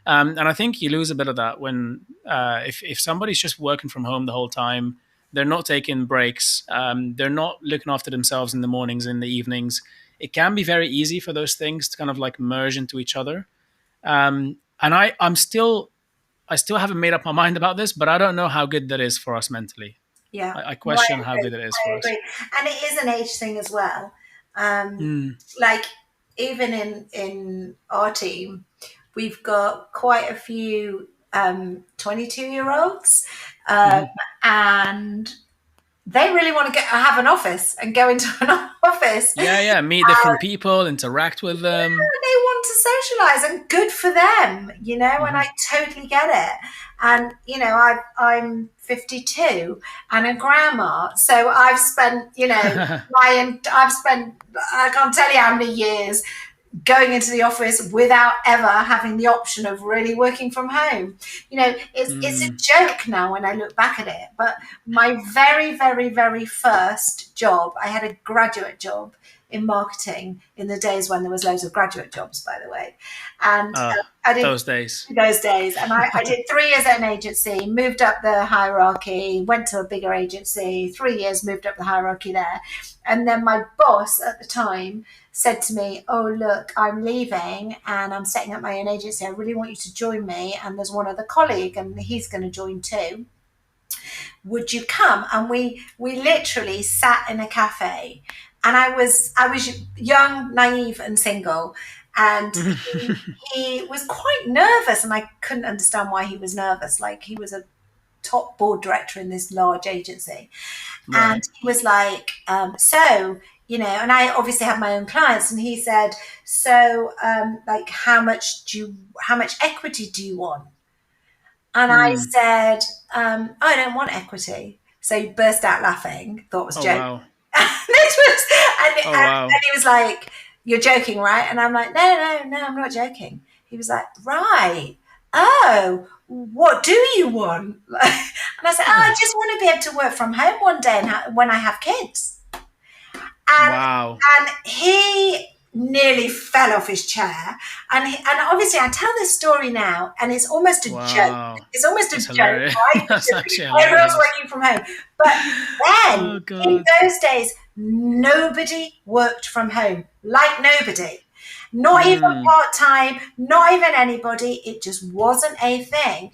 A: And I think you lose a bit of that when, if somebody's just working from home the whole time, they're not taking breaks, they're not looking after themselves in the mornings, in the evenings. It can be very easy for those things to kind of like merge into each other. And I still haven't made up my mind about this, but I don't know how good that is for us mentally.
B: Yeah,
A: I
B: no, I
A: question how
B: agree.
A: good it is
B: I
A: for us.
B: agree, and it is an age thing as well. Um,
A: Mm,
B: like, even in our team, we've got quite a few 22-year-olds, um,
A: hmm
B: and they really want to have an office and go into an office.
A: Yeah, yeah. Meet different people, interact with them.
B: They want to socialize, and good for them, and I
A: Hmm.
B: totally get it. And I'm 52 and a grandma, so I've spent I've spent, I can't tell you how many years going into the office without ever having the option of really working from home. It's a
A: Mm.
B: joke now when I look back at it, but my very, very, very first job, I had a graduate job in marketing in the days when there was loads of graduate jobs, by the way. And I did
A: Those days.
B: those days, and I did 3 years at an agency, moved up the hierarchy, went to a bigger agency, 3 years, moved up the hierarchy there. And then my boss at the time said to me, "Oh, look, I'm leaving and I'm setting up my own agency. I really want you to join me. And there's one other colleague, and he's going to join too. Would you come?" And we literally sat in a cafe, and I was young, naive, and single, and he was quite nervous, and I couldn't understand why he was nervous. Like, he was a top board director in this large agency, and
A: Right.
B: he was like, "So, and I obviously have my own clients," and he said, "So, like, how much equity do you want?" And I
A: Mm.
B: said, "I don't want equity." So he burst out laughing, thought it was a
A: Oh
B: joke.
A: wow.
B: This was,
A: Oh
B: and
A: wow.
B: he was like, "You're joking, right?" And I'm like, "No, no, no, I'm not joking." He was like, "Right. Oh, what do you want?" And I said, "Oh, I just want to be able to work from home one day and when I have kids." and
A: Wow.
B: and he nearly fell off his chair. And obviously, I tell this story now, and it's almost a joke.
A: Wow.
B: It's almost a
A: That's
B: joke,
A: hilarious.
B: right?
A: That's
B: Because
A: actually
B: everyone's
A: hilarious.
B: working from home. But then,
A: Oh
B: in
A: god.
B: those days, nobody worked from home. Like, nobody. Not even
A: Mm.
B: part time, not even anybody. It just wasn't a thing.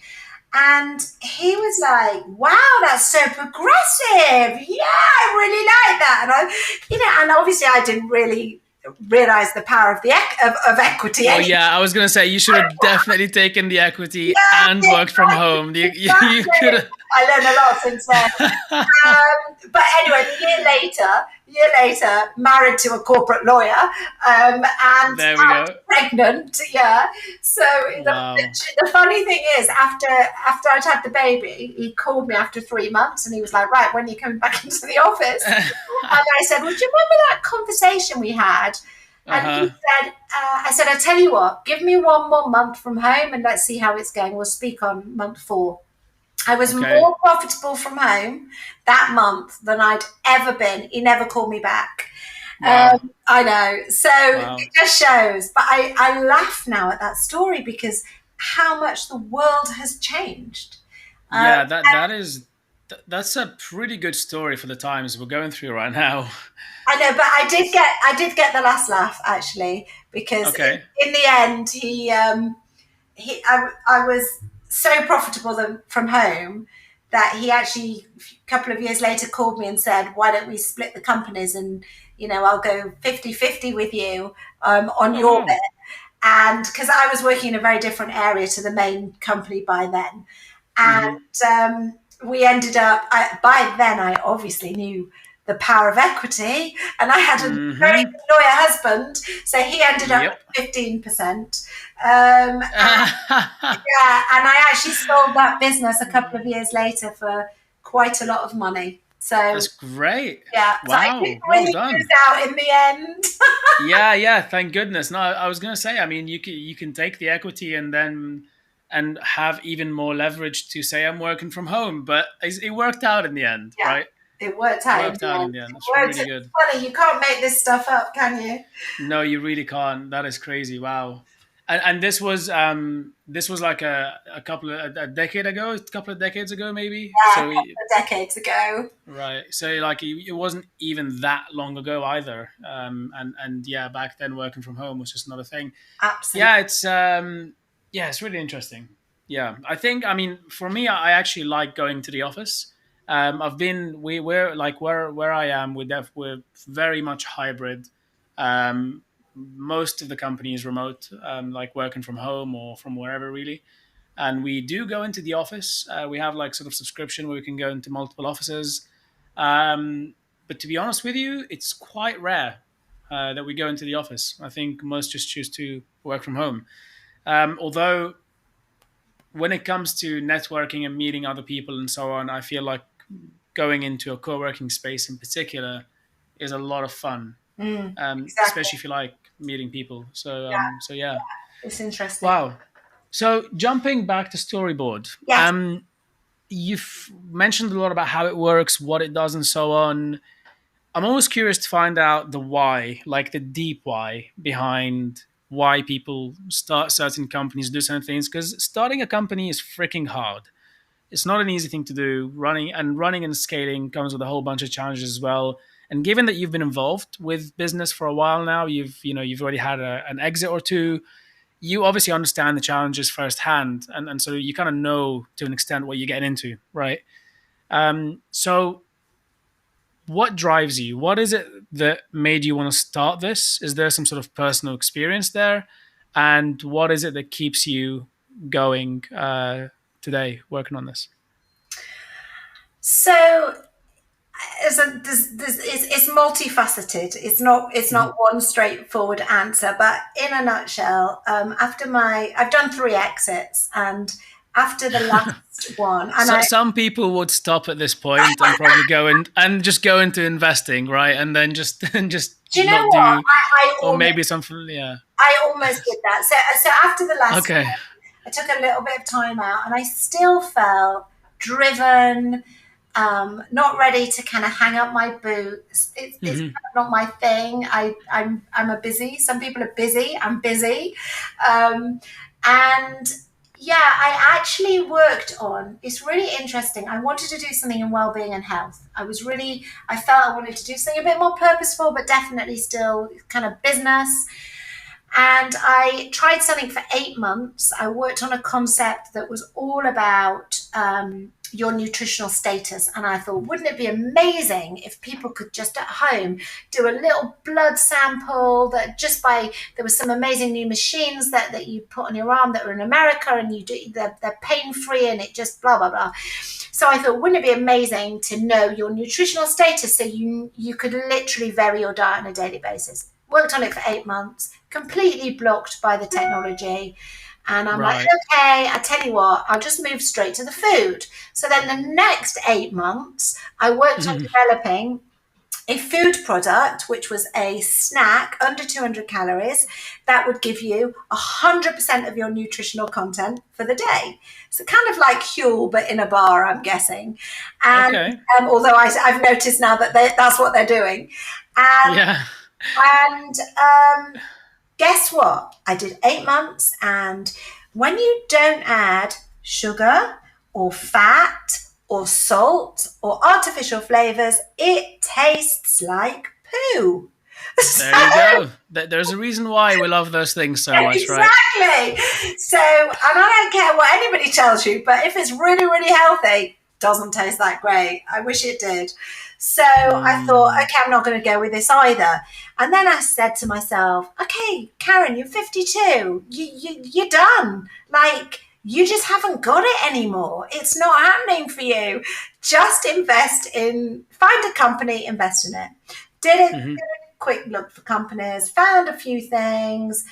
B: And he was like, "Wow, that's so progressive. Yeah, I really like that." And and obviously I didn't really realize the power of of equity
A: Well,
B: anyway.
A: yeah, I was gonna say you should have definitely taken the equity
B: Yeah,
A: and worked from home. You could
B: exactly.
A: have.
B: I learned a lot since then. But anyway, a year later, married to a corporate lawyer, and
A: There we go.
B: pregnant. Yeah. So the,
A: Wow.
B: the funny thing is, after I'd had the baby, he called me after 3 months, and he was like, "Right, when are you coming back into the office?" And I said, "Well, do you remember that conversation we had?" And he
A: Uh-huh.
B: said, "I said, I tell you what, give me one more month from home, and let's see how it's going. We'll speak on month 4." I was
A: Okay.
B: more profitable from home that month than I'd ever been. He never called me back.
A: Wow.
B: I know. So
A: Wow.
B: it just shows. But I laugh now at that story because how much the world has changed. Um,
A: Yeah, that's a pretty good story for the times we're going through right now.
B: I know, but I did get the last laugh, actually, because
A: Okay.
B: in the end I was so profitable from home that he actually, a couple of years later, called me and said, "Why don't we split the companies, and I'll go 50-50 with you on
A: Oh
B: your bit."
A: wow.
B: And because I was working in a very different area to the main company by then,
A: Mm-hmm.
B: and we ended up. By then, I obviously knew the power of equity, and I had a very
A: Mm-hmm.
B: good lawyer husband, so he ended up
A: Yep.
B: at 15%. And yeah, and I actually sold that business a couple of years later for quite a lot of money. So
A: That's great.
B: yeah, so I didn't
A: Wow. Well
B: really lose
A: done.
B: out in the end.
A: Yeah, yeah, thank goodness. No, I was gonna say, I mean, you can take the equity and then and have even more leverage to say I'm working from home, but it worked out in the end,
B: Yeah,
A: right?
B: it worked
A: It
B: out in
A: worked
B: the
A: out in
B: end.
A: the end.
B: It
A: That's
B: worked.
A: really
B: It's
A: good.
B: funny, you can't make this stuff up, can you?
A: No, you really can't. That is crazy. Wow. And this was like a couple of a decade ago, a couple of decades ago maybe.
B: Yeah, a
A: So
B: couple of decades ago.
A: right. So like it wasn't even that long ago either. And yeah, back then working from home was just another thing.
B: Absolutely.
A: Yeah, it's really interesting. Yeah, I think, I mean, for me, I actually like going to the office. We're like where I am, we're very much hybrid. Most of the company is remote, like working from home or from wherever really. And we do go into the office. We have like sort of subscription where we can go into multiple offices. But to be honest with you, it's quite rare that we go into the office. I think most just choose to work from home. Although when it comes to networking and meeting other people and so on, I feel like going into a co-working space in particular is a lot of fun,
B: Exactly.
A: especially if you like meeting people.
B: Yeah,
A: So yeah.
B: it's interesting.
A: Wow. So jumping back to Storyboard,
B: Yes.
A: you've mentioned a lot about how it works, what it does, and so on. I'm always curious to find out the why, like the deep why behind why people start certain companies, do certain things. Because starting a company is freaking hard. It's not an easy thing to do. Running and scaling comes with a whole bunch of challenges as well. And given that you've been involved with business for a while now, you've already had an exit or two. You obviously understand the challenges firsthand, and so you kind of know to an extent what you're getting into, right? So what drives you? What is it that made you want to start this? Is there some sort of personal experience there? And what is it that keeps you going today working on this?
B: So it's multifaceted. It's not
A: Mhm.
B: one straightforward answer. But in a nutshell, I've done three exits, and after the last one, and
A: So some people would stop at this point and probably just go into investing, right? And then just and just
B: do you know
A: not
B: what?
A: do, or maybe something. Yeah.
B: I almost did that. So after the last
A: Okay.
B: I took a little bit of time out, and I still felt driven, not ready to kind of hang up my boots. It's
A: Hmm.
B: kind of not my thing. I'm a busy. Some people are busy. I'm busy, um, and yeah, I actually worked on. It's really interesting. I wanted to do something in well-being and health. I felt I wanted to do something a bit more purposeful, but definitely still kind of business. And I tried something for 8 months. I worked on a concept that was all about your nutritional status. And I thought, wouldn't it be amazing if people could just at home do a little blood sample there was some amazing new machines that you put on your arm that were in America, and they're pain free, and it just blah, blah, blah. So I thought, wouldn't it be amazing to know your nutritional status so you could literally vary your diet on a daily basis? Worked on it for 8 months, completely blocked by the technology. And I'm like,
A: Right.
B: okay, I tell you what, I'll just move straight to the food. So then the next 8 months, I worked on
A: Mhm.
B: developing a food product, which was a snack under 200 calories that would give you 100% of your nutritional content for the day. So kind of like Huel, but in a bar, I'm guessing. And
A: Okay.
B: although I've noticed now that that's what they're doing. And
A: Yeah.
B: and guess what? I did 8 months, and when you don't add sugar or fat or salt or artificial flavors, it tastes like poo.
A: There you go. There's a reason why we love those things so much, right?
B: Exactly. So, and I don't care what anybody tells you, but if it's really, really healthy, doesn't taste that great. I wish it did. So I thought,
A: Mm.
B: okay, I'm not going to go with this either. And then I said to myself, okay, Karen, you're 52. You're done. Like, you just haven't got it anymore. It's not happening for you. Just find a company, invest in it. Did a
A: Hmm.
B: quick look for companies, found a few things,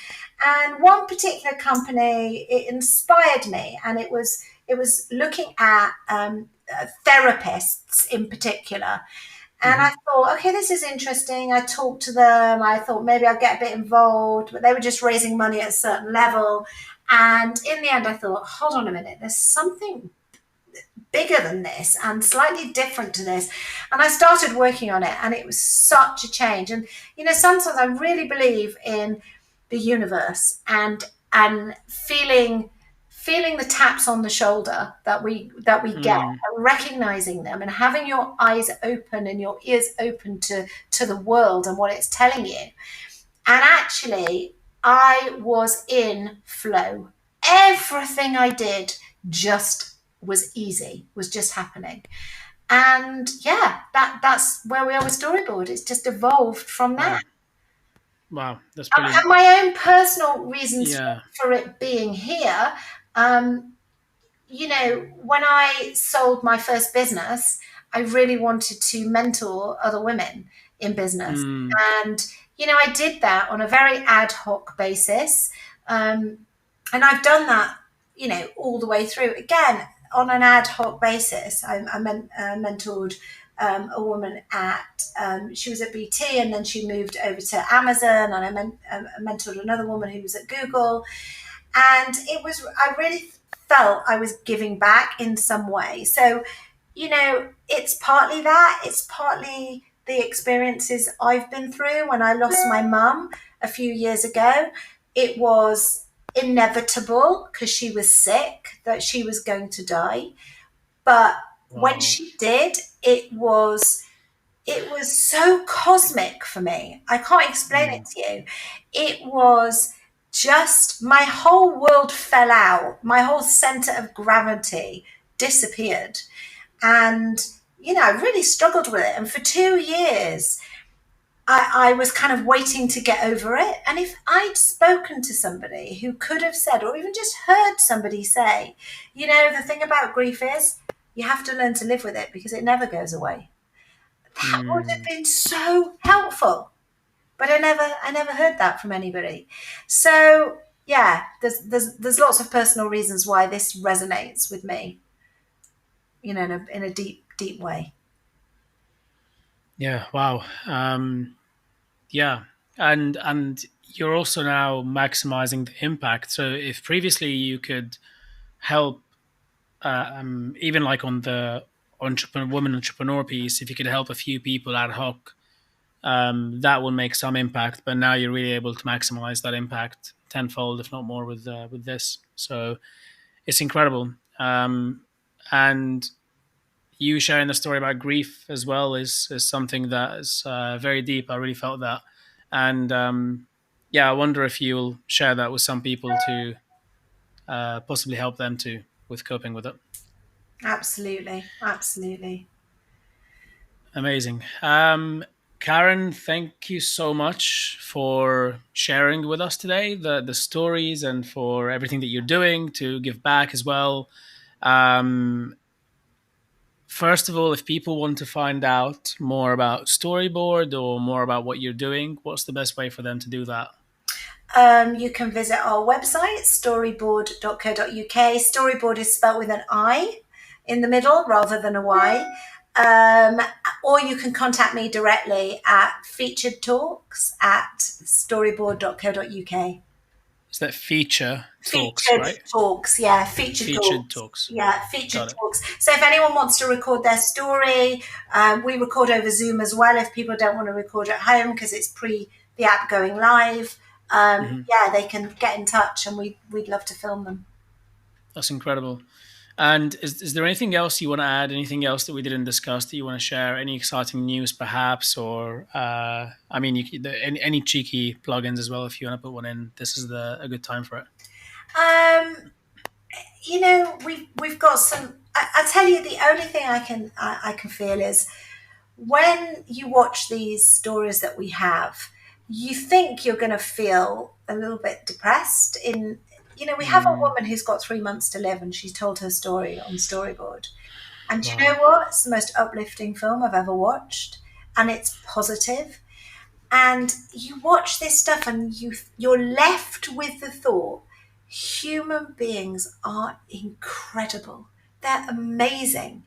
B: and one particular company, it inspired me, and it was looking at therapists in particular. And I
A: Hmm.
B: thought, okay, this is interesting. I talked to them. I thought maybe I'll get a bit involved, but they were just raising money at a certain level. And in the end, I thought, hold on a minute, there's something bigger than this and slightly different to this. And I started working on it, and it was such a change. And sometimes I really believe in the universe, and feeling the taps on the shoulder that we get,
A: Mm.
B: and recognizing them, and having your eyes open and your ears open to the world and what it's telling you. And actually, I was in flow. Everything I did just was easy, was just happening. And yeah, that's where we are with Storyboard. It's just evolved from that.
A: Wow. Wow. That's brilliant.
B: And my own personal reasons
A: Yeah.
B: for it being here, when I sold my first business, I really wanted to mentor other women in business. And, I did that on a very ad hoc basis. And I've done that, all the way through. Again, on an ad hoc basis, mentored a woman she was at BT, and then she moved over to Amazon, and I mentored another woman who was at Google. And I really felt I was giving back in some way. So, it's partly that, it's partly the experiences I've been through. When I lost my mum a few years ago, it was inevitable because she was sick, that she was going to die. But when she did, it was so cosmic for me. I can't explain it to you. It was just, my whole world fell out. My whole center of gravity disappeared. And, I really struggled with it. And for 2 years, I was kind of waiting to get over it. And if I'd spoken to somebody who could have said, or even just heard somebody say, the thing about grief is you have to learn to live with it because it never goes away. That would have been so helpful. But I never heard that from anybody. So yeah, there's lots of personal reasons why this resonates with me, in a deep way.
A: Yeah. Wow. Yeah. And you're also now maximizing the impact. So if previously you could help, even like on the woman entrepreneur piece, if you could help a few people ad hoc, that will make some impact. But now you're really able to maximize that impact tenfold, if not more, with this. So it's incredible. And you sharing the story about grief as well is something that is very deep. I really felt that, and yeah, I wonder if you'll share that with some people to possibly help them too with coping with it.
B: Absolutely.
A: Amazing. Karen, thank you so much for sharing with us today the stories and for everything that you're doing to give back as well. First of all, if people want to find out more about StoriBoard or more about what you're doing, what's the best way for them to do that?
B: You can visit our website, storyboard.co.uk. StoriBoard is spelled with an I in the middle rather than a Y. Or you can contact me directly at featuredtalks@storyboard.co.uk.
A: Is that feature talks,
B: Featured
A: right?
B: talks, yeah, featured
A: Featured
B: talks.
A: talks.
B: Yeah, featured
A: Got it.
B: talks. So if anyone wants to record their story, we record over Zoom as well if people don't want to record at home because it's pre the app going live. Yeah, they can get in touch and we'd love to film them.
A: That's incredible. And is there anything else you want to add? Anything else that we didn't discuss that you want to share? Any exciting news, perhaps, or I mean, any cheeky plugins as well if you want to put one in. This is a good time for it.
B: We've got some. I tell you, the only thing I can feel is when you watch these stories that we have, you think you're going to feel a little bit depressed. We have a woman who's got 3 months to live, and she's told her story on StoriBoard. And do you know what? It's the most uplifting film I've ever watched, and it's positive. And you watch this stuff, and you're left with the thought: human beings are incredible. They're amazing.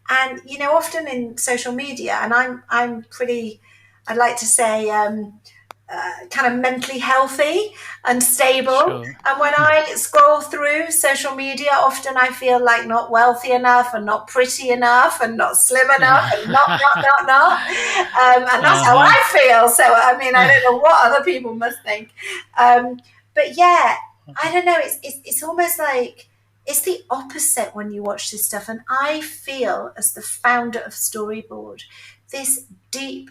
B: And often in social media, and I'm pretty, I'd like to say, kind of mentally healthy and stable.
A: Sure.
B: And when I scroll through social media, often I feel like not wealthy enough and not pretty enough and not slim enough and not. And that's how I feel. So, I mean, I don't know what other people must think. But yeah, I don't know. It's almost like it's the opposite when you watch this stuff. And I feel, as the founder of StoriBoard, this deep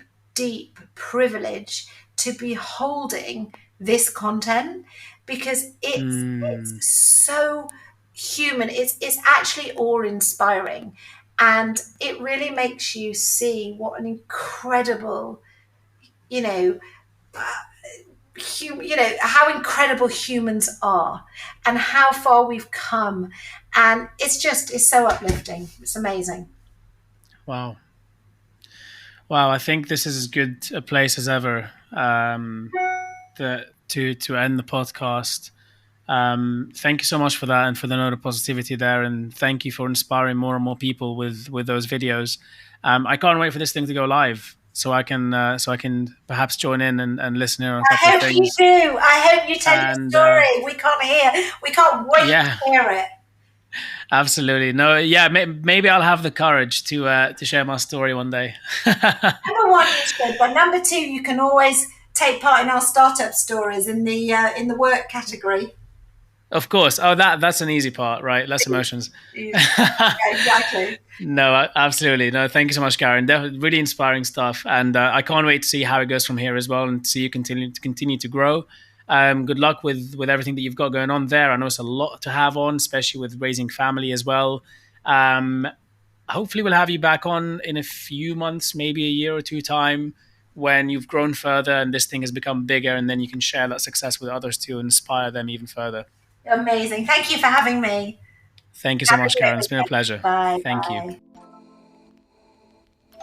B: privilege to be holding this content because it's so human. It's actually awe-inspiring, and it really makes you see what an incredible, how incredible humans are and how far we've come. And it's so uplifting. It's amazing.
A: Wow. Wow, I think this is as good a place as ever to end the podcast. Thank you so much for that and for the note of positivity there, and thank you for inspiring more and more people with those videos. I can't wait for this thing to go live so I can perhaps join in and listen in on a couple
B: I
A: of
B: hope you
A: things.
B: do. I hope you tell your
A: And
B: story. We can't wait
A: yeah,
B: to hear it.
A: absolutely. No, yeah, maybe I'll have the courage to share my story one day.
B: Number one, you should. But number two, you can always take part in our startup stories in the work category.
A: Of course. Oh, that's an easy part, right? Less emotions.
B: Yeah, exactly.
A: No, absolutely. No, thank you so much, Karen. Definitely really inspiring stuff, and I can't wait to see how it goes from here as well, and see you continue to grow. Good luck with everything that you've got going on there. I know it's a lot to have on, especially with raising family as well. Um, Hopefully, we'll have you back on in a few months, maybe a year or two time, when you've grown further and this thing has become bigger, and then you can share that success with others to inspire them even further.
B: Amazing. Thank you for having me.
A: Thank you so
B: Have a
A: much,
B: great
A: Karen. It's been a
B: weekend.
A: pleasure.
B: Bye.
A: Thank you.
B: Bye.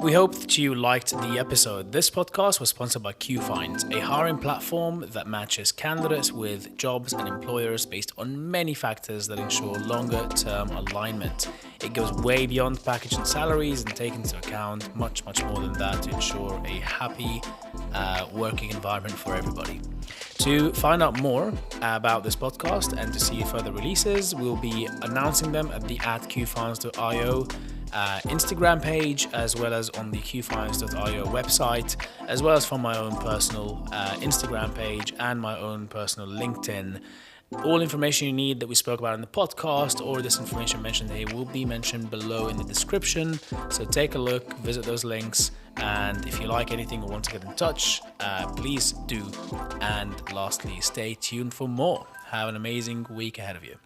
A: We hope that you liked the episode. This podcast was sponsored by QFind, a hiring platform that matches candidates with jobs and employers based on many factors that ensure longer term alignment. It goes way beyond package and salaries and takes into account much more than that to ensure a happy working environment for everybody. To find out more about this podcast and to see further releases, we'll be announcing them at the @qfinds.io Instagram page, as well as on the qfinds.io website, as well as from my own personal Instagram page and my own personal LinkedIn. All information you need that we spoke about in the podcast or this information mentioned here will be mentioned below in the description. So take a look, visit those links, and if you like anything or want to get in touch, please do. And lastly, stay tuned for more. Have an amazing week ahead of you.